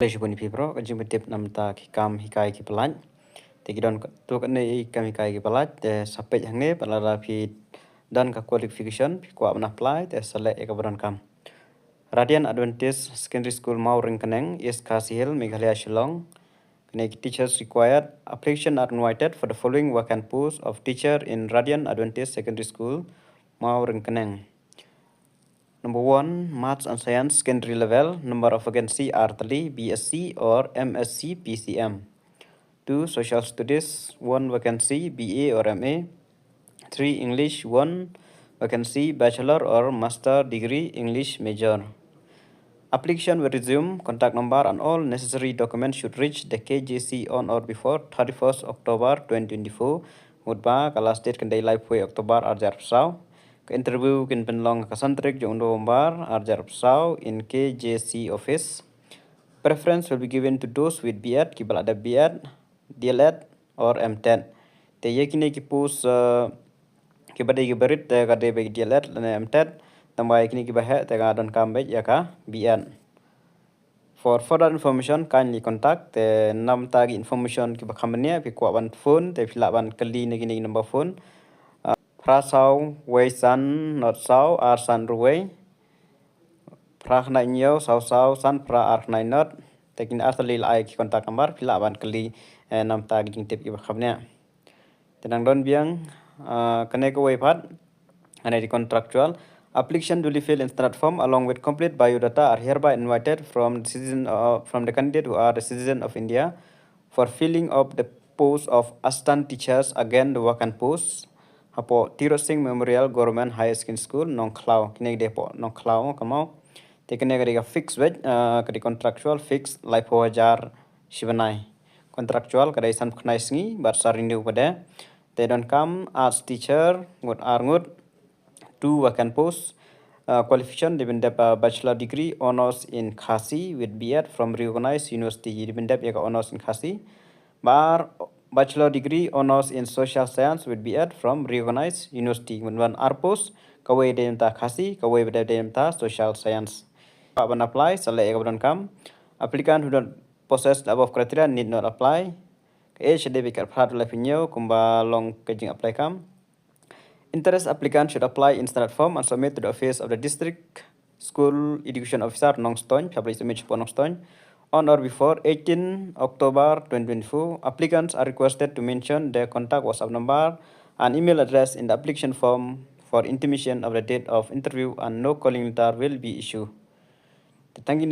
Leisure Pibro, a Jim tip Namta Kikam Hikai Kipalan. Take it on to Kamikai Kipalat, the Sapet Hane, Palarapi Danka qualification, Piquam apply, the Select Ekabran Kam. Radian Adventist Secondary School Mauring Kaneng, East Kasi Hill, Meghalaya Shillong. Teachers required. Application are invited for the following vacant posts of teacher in Radian Adventist Secondary School, Mauring Kaneng. Number 1, Maths and Science secondary level. Number of vacancy are Tylli, BSc or MSc PCM. 2, Social Studies, 1 vacancy, BA or MA. 3, English, 1 vacancy, Bachelor or Master degree, English major. Application will resume. Contact number and all necessary documents should reach the KJC on or before 31st October 2024. Mudba last date can day live October arjar sao. Interview kin penlong kasantrik jong November arjar sao in KJC office. Preference will be given to those with BEd, kibal ada BEd, DLEd or MTED. Te yakini ki pus kibade kibarit te kade bagi DLEd dan MTED. Tambah yakini kibahe te kadon kambej yaka BEd. For further information, kindly contact the nam tagi information kibakamania pikwaban phone te filaban kali nagini number phone. Prasau Wei San not Sau Ar San Ruwei Prah Nai Nyo Sau Sau San Pra Ar Nai Not Taking Arthalil Ai Kontak Kambar Pilaban Kali Nam Tag Jing Tip Ibakabnya Tenang Don Biang Kaneko Wei Pat and contractual application duly filled in standard form along with complete biodata are hereby invited from the candidate who are the citizen of India for filling up the post of assistant teachers again the vacant posts Apo Tiro Singh Memorial Government High School Nong Klau kini depo Nong Klau kamau tekene kadi fix wed kadi contractual fix life wajar shibanai contractual kadi san khnai singi bar sarindu pada they don't come as teacher ngut arngut 2 vacant posts qualification dependep bachelor degree honors in Khasi with BEd from recognized university dependep ya honors in Khasi bar bachelor degree honors in social science with BEd from recognized university. When arpos kawai demta Khasi, kawai demta social science. When apply, select come. Applicant who don't possess the above criteria need not apply. Age certificate part life kumba long kajing apply come. Interest applicant should apply in standard form and submit to the office of the district school education officer Nongstoin, published image for Nongstoin. On or before 18 October 2024, applicants are requested to mention their contact WhatsApp number and email address in the application form for intimation of the date of interview and no calling letter will be issued. Thank you.